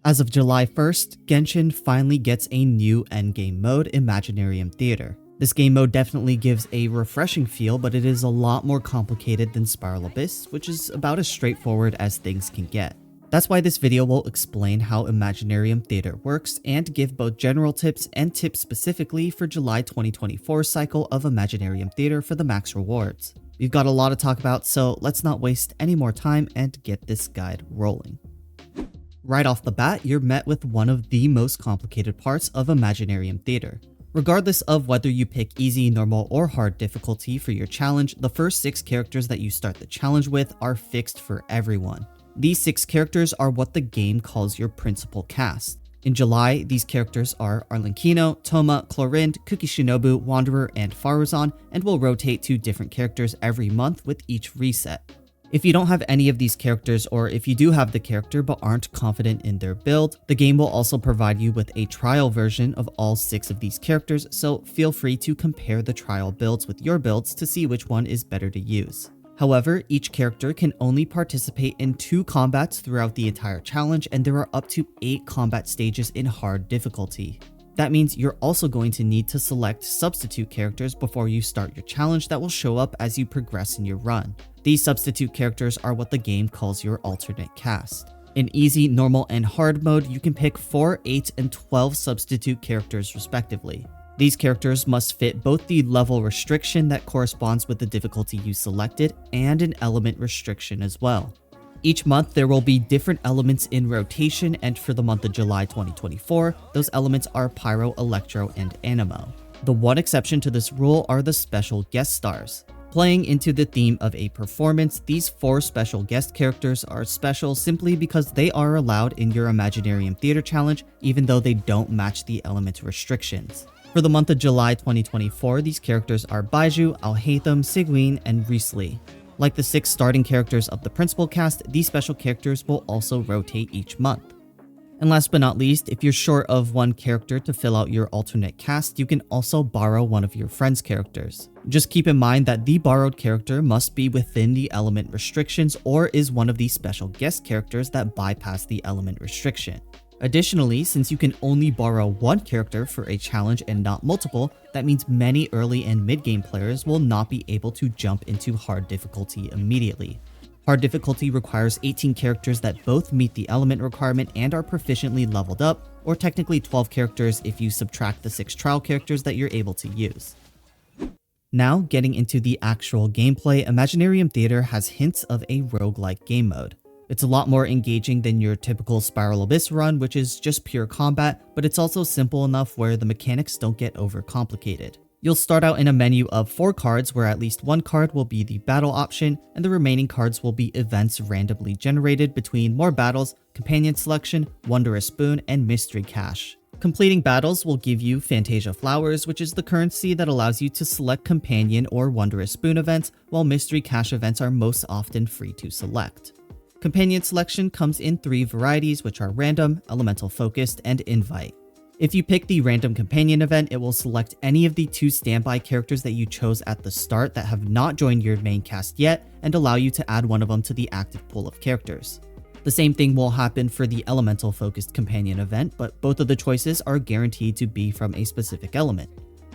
As of July 1st, Genshin finally gets a new endgame mode, Imaginarium Theater. This game mode definitely gives a refreshing feel, but it is a lot more complicated than Spiral Abyss, which is about as straightforward as things can get. That's why this video will explain how Imaginarium Theater works and give both general tips and tips specifically for July 2024 cycle of Imaginarium Theater for the max rewards. We've got a lot to talk about, so let's not waste any more time and get this guide rolling. Right off the bat, you're met with one of the most complicated parts of Imaginarium Theater. Regardless of whether you pick easy, normal, or hard difficulty for your challenge, the first 6 characters that you start the challenge with are fixed for everyone. These 6 characters are what the game calls your principal cast. In July, these characters are Arlecchino, Toma, Clorind, Kuki Shinobu, Wanderer, and Faruzan, and will rotate to different characters every month with each reset. If you don't have any of these characters, or if you do have the character but aren't confident in their build, the game will also provide you with a trial version of all 6 of these characters, so feel free to compare the trial builds with your builds to see which one is better to use. However, each character can only participate in 2 combats throughout the entire challenge, and there are up to 8 combat stages in hard difficulty. That means you're also going to need to select substitute characters before you start your challenge that will show up as you progress in your run. These substitute characters are what the game calls your alternate cast. In easy, normal, and hard mode, you can pick 4, 8, and 12 substitute characters respectively. These characters must fit both the level restriction that corresponds with the difficulty you selected and an element restriction as well. Each month there will be different elements in rotation, and for the month of July 2024, those elements are Pyro, Electro, and Animo. The one exception to this rule are the special guest stars. Playing into the theme of a performance, these 4 special guest characters are special simply because they are allowed in your Imaginarium Theater challenge even though they don't match the element restrictions. For the month of July 2024, these characters are Baiju, Alhaitham, Sigwin, and Risley. Like the 6 starting characters of the principal cast, these special characters will also rotate each month. And last but not least, if you're short of one character to fill out your alternate cast, you can also borrow one of your friend's characters. Just keep in mind that the borrowed character must be within the element restrictions or is one of these special guest characters that bypass the element restriction. Additionally, since you can only borrow one character for a challenge and not multiple, that means many early and mid-game players will not be able to jump into hard difficulty immediately. Hard difficulty requires 18 characters that both meet the element requirement and are proficiently leveled up, or technically 12 characters if you subtract the 6 trial characters that you're able to use. Now, getting into the actual gameplay, Imaginarium Theater has hints of a roguelike game mode. It's a lot more engaging than your typical Spiral Abyss run, which is just pure combat, but it's also simple enough where the mechanics don't get overcomplicated. You'll start out in a menu of 4 cards where at least one card will be the battle option, and the remaining cards will be events randomly generated between more battles, companion selection, Wondrous Boon, and mystery cache. Completing battles will give you Fantasia Flowers, which is the currency that allows you to select companion or Wondrous Boon events, while mystery cache events are most often free to select. Companion selection comes in 3 varieties, which are random, elemental focused, and invite. If you pick the random companion event, it will select any of the 2 standby characters that you chose at the start that have not joined your main cast yet and allow you to add one of them to the active pool of characters. The same thing will happen for the elemental focused companion event, but both of the choices are guaranteed to be from a specific element.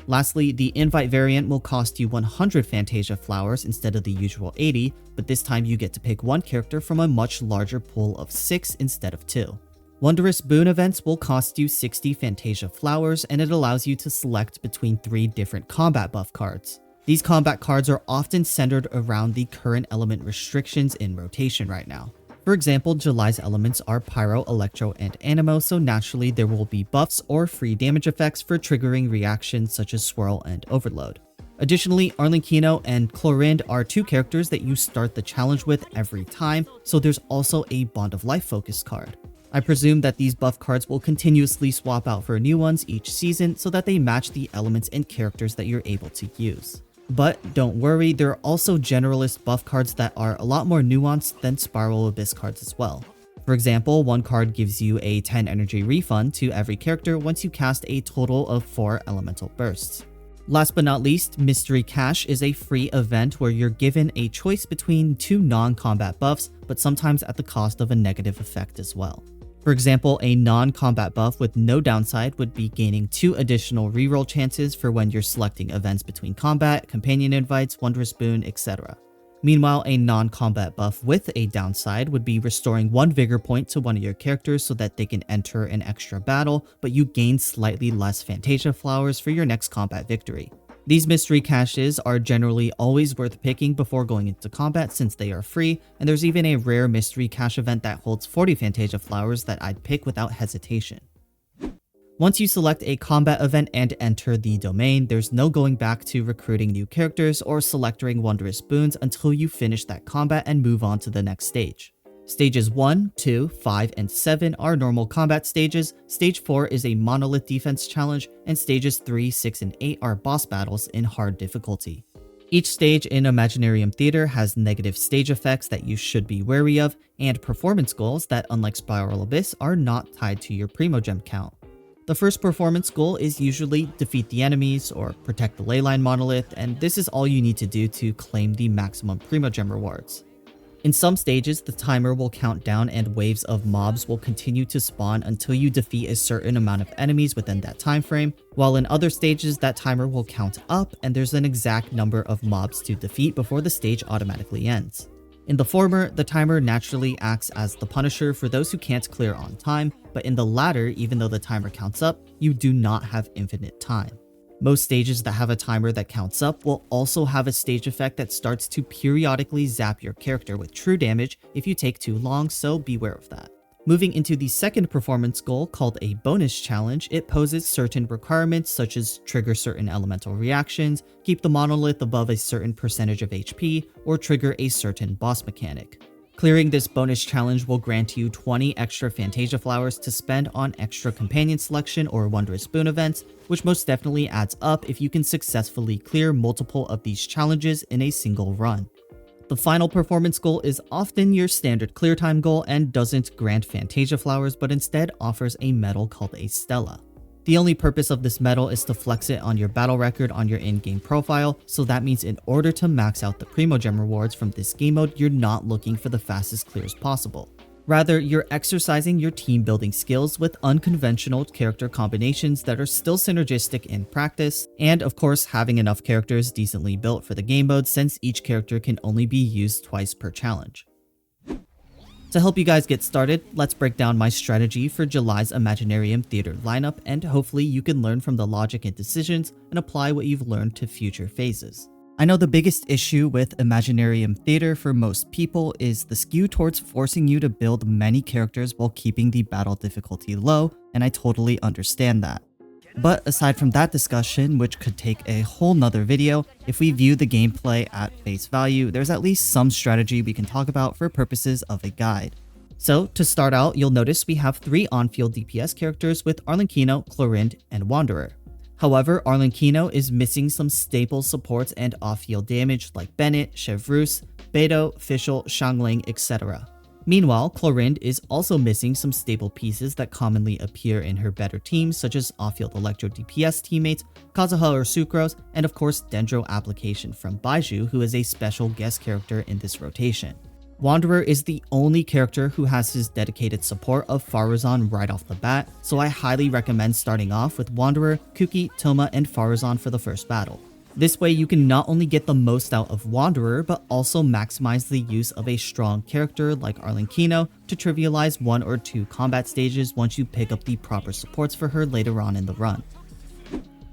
Lastly, the invite variant will cost you 100 Fantasia Flowers instead of the usual 80, but this time you get to pick one character from a much larger pool of 6 instead of 2. Wondrous Boon events will cost you 60 Fantasia Flowers, and it allows you to select between 3 different combat buff cards. These combat cards are often centered around the current element restrictions in rotation right now. For example, July's elements are Pyro, Electro, and Animo, so naturally there will be buffs or free damage effects for triggering reactions such as Swirl and Overload. Additionally, Arlecchino and Clorind are 2 characters that you start the challenge with every time, so there's also a Bond of Life focus card. I presume that these buff cards will continuously swap out for new ones each season so that they match the elements and characters that you're able to use. But don't worry, there are also generalist buff cards that are a lot more nuanced than Spiral Abyss cards as well. For example, one card gives you a 10 energy refund to every character once you cast a total of 4 elemental bursts. Last but not least, Mystery Cache is a free event where you're given a choice between 2 non-combat buffs, but sometimes at the cost of a negative effect as well. For example, a non-combat buff with no downside would be gaining 2 additional reroll chances for when you're selecting events between combat, companion invites, Wondrous Boon, etc. Meanwhile, a non-combat buff with a downside would be restoring 1 vigor point to one of your characters so that they can enter an extra battle, but you gain slightly less Fantasia flowers for your next combat victory. These mystery caches are generally always worth picking before going into combat since they are free, and there's even a rare mystery cache event that holds 40 Fantasia flowers that I'd pick without hesitation. Once you select a combat event and enter the domain, there's no going back to recruiting new characters or selecting Wondrous Boons until you finish that combat and move on to the next stage. Stages 1, 2, 5, and 7 are normal combat stages, Stage 4 is a monolith defense challenge, and stages 3, 6, and 8 are boss battles in hard difficulty. Each stage in Imaginarium Theater has negative stage effects that you should be wary of, and performance goals that, unlike Spiral Abyss, are not tied to your primogem count. The first performance goal is usually defeat the enemies or protect the leyline monolith, and this is all you need to do to claim the maximum primogem rewards. In some stages, the timer will count down and waves of mobs will continue to spawn until you defeat a certain amount of enemies within that time frame, while in other stages that timer will count up and there's an exact number of mobs to defeat before the stage automatically ends. In the former, the timer naturally acts as the punisher for those who can't clear on time, but in the latter, even though the timer counts up, you do not have infinite time. Most stages that have a timer that counts up will also have a stage effect that starts to periodically zap your character with true damage if you take too long, so beware of that. Moving into the second performance goal called a bonus challenge, it poses certain requirements such as trigger certain elemental reactions, keep the monolith above a certain percentage of HP, or trigger a certain boss mechanic. Clearing this bonus challenge will grant you 20 extra Fantasia flowers to spend on extra companion selection or Wondrous Boon events, which most definitely adds up if you can successfully clear multiple of these challenges in a single run. The final performance goal is often your standard clear time goal and doesn't grant Fantasia flowers but instead offers a medal called a Stella. The only purpose of this medal is to flex it on your battle record on your in-game profile, so that means in order to max out the primogem rewards from this game mode, you're not looking for the fastest clears possible. Rather, you're exercising your team building skills with unconventional character combinations that are still synergistic in practice, and of course having enough characters decently built for the game mode since each character can only be used twice per challenge. To help you guys get started, let's break down my strategy for July's Imaginarium Theater lineup, and hopefully you can learn from the logic and decisions and apply what you've learned to future phases. I know the biggest issue with Imaginarium Theater for most people is the skew towards forcing you to build many characters while keeping the battle difficulty low, and I totally understand that. But aside from that discussion, which could take a whole nother video, if we view the gameplay at face value, there's at least some strategy we can talk about for purposes of a guide. So to start out, you'll notice we have 3 on-field DPS characters with Arlenkino, Clorinde, and Wanderer. However, Arlenkino is missing some staple supports and off-field damage like Bennett, Chevreuse, Beidou, Fischl, Xiangling, etc. Meanwhile, Clorinde is also missing some staple pieces that commonly appear in her better teams such as off-field Electro DPS teammates, Kazuha or Sucrose, and of course Dendro application from Baizhu, who is a special guest character in this rotation. Wanderer is the only character who has his dedicated support of Farazan right off the bat, so I highly recommend starting off with Wanderer, Kuki, Toma, and Farazan for the first battle. This way you can not only get the most out of Wanderer, but also maximize the use of a strong character like Arlenkino to trivialize 1 or 2 combat stages once you pick up the proper supports for her later on in the run.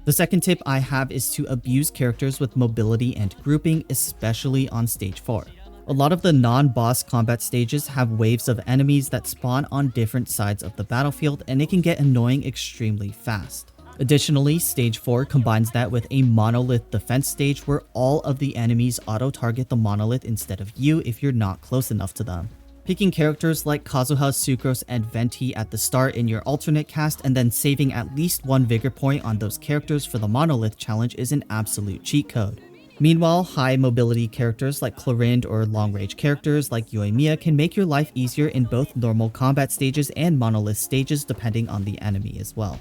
The second tip I have is to abuse characters with mobility and grouping, especially on stage 4. A lot of the non-boss combat stages have waves of enemies that spawn on different sides of the battlefield, and it can get annoying extremely fast. Additionally, stage 4 combines that with a monolith defense stage where all of the enemies auto-target the monolith instead of you if you're not close enough to them. Picking characters like Kazuha, Sucrose, and Venti at the start in your alternate cast and then saving at least 1 vigor point on those characters for the monolith challenge is an absolute cheat code. Meanwhile, high mobility characters like Clorinde or long range characters like Yoimiya can make your life easier in both normal combat stages and monolith stages depending on the enemy as well.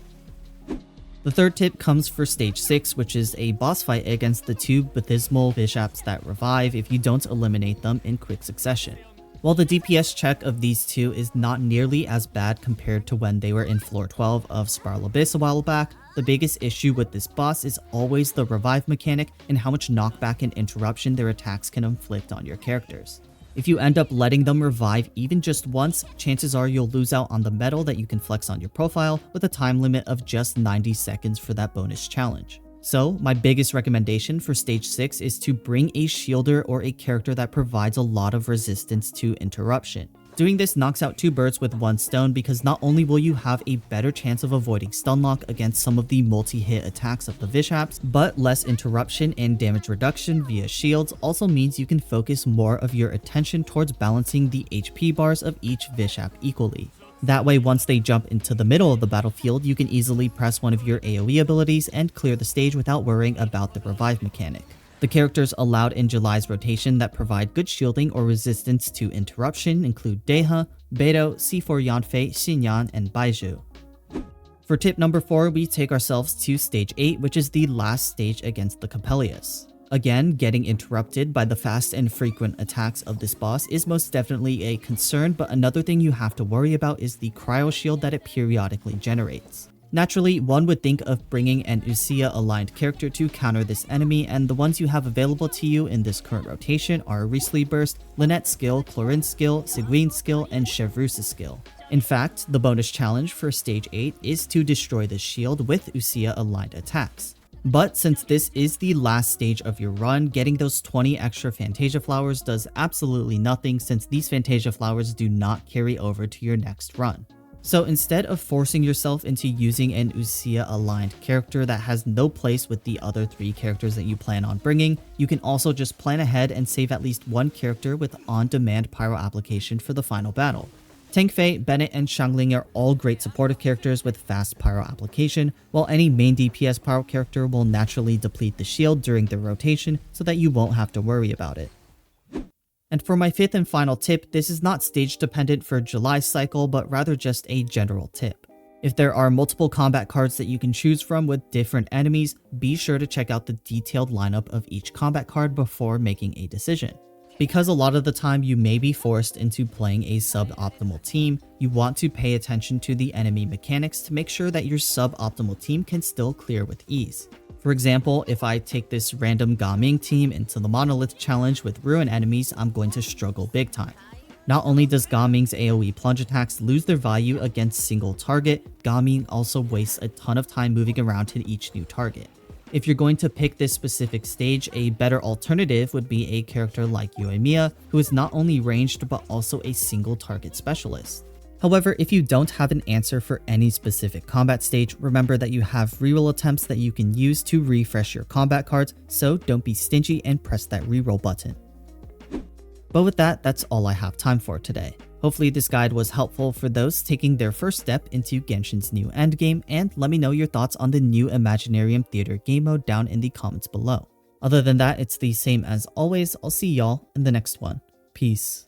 The third tip comes for stage 6, which is a boss fight against the 2 Bathismal Bishops that revive if you don't eliminate them in quick succession. While the DPS check of these two is not nearly as bad compared to when they were in floor 12 of Spiral Abyss a while back, the biggest issue with this boss is always the revive mechanic and how much knockback and interruption their attacks can inflict on your characters. If you end up letting them revive even just once, chances are you'll lose out on the medal that you can flex on your profile with a time limit of just 90 seconds for that bonus challenge. So, my biggest recommendation for stage 6 is to bring a shielder or a character that provides a lot of resistance to interruption. Doing this knocks out 2 birds with 1 stone because not only will you have a better chance of avoiding stun lock against some of the multi-hit attacks of the Vishaps, but less interruption and damage reduction via shields also means you can focus more of your attention towards balancing the HP bars of each Vishap equally. That way, once they jump into the middle of the battlefield, you can easily press one of your AoE abilities and clear the stage without worrying about the revive mechanic. The characters allowed in July's rotation that provide good shielding or resistance to interruption include Deha, Beidou, C4 Yanfei, Xinyan, and Baizhu. For tip number 4, we take ourselves to stage 8, which is the last stage against the Coppelius. Again, getting interrupted by the fast and frequent attacks of this boss is most definitely a concern, but another thing you have to worry about is the cryo shield that it periodically generates. Naturally, one would think of bringing an Uxia aligned character to counter this enemy, and the ones you have available to you in this current rotation are Risley Burst, Lynette's skill, Clorin's skill, Seguin's skill, and Chevreuse' skill. In fact, the bonus challenge for stage 8 is to destroy the shield with Uxia aligned attacks. But since this is the last stage of your run, getting those 20 extra Fantasia flowers does absolutely nothing since these Fantasia flowers do not carry over to your next run. So instead of forcing yourself into using an Uxia aligned character that has no place with the other 3 characters that you plan on bringing, you can also just plan ahead and save at least 1 character with on-demand pyro application for the final battle. Tangfei, Bennett, and Xiangling are all great supportive characters with fast pyro application, while any main DPS pyro character will naturally deplete the shield during their rotation so that you won't have to worry about it. And for my 5th and final tip, this is not stage dependent for July's cycle, but rather just a general tip. If there are multiple combat cards that you can choose from with different enemies, be sure to check out the detailed lineup of each combat card before making a decision. Because a lot of the time you may be forced into playing a suboptimal team, you want to pay attention to the enemy mechanics to make sure that your suboptimal team can still clear with ease. For example, if I take this random Gaming team into the Monolith challenge with Ruin enemies, I'm going to struggle big time. Not only does Gaming's AoE plunge attacks lose their value against single target, Gaming also wastes a ton of time moving around to each new target. If you're going to pick this specific stage, a better alternative would be a character like Yoimiya, who is not only ranged but also a single target specialist. However, if you don't have an answer for any specific combat stage, remember that you have reroll attempts that you can use to refresh your combat cards, so don't be stingy and press that reroll button. But with that, that's all I have time for today. Hopefully this guide was helpful for those taking their first step into Genshin's new endgame, and let me know your thoughts on the new Imaginarium Theater game mode down in the comments below. Other than that, it's the same as always. I'll see y'all in the next one. Peace.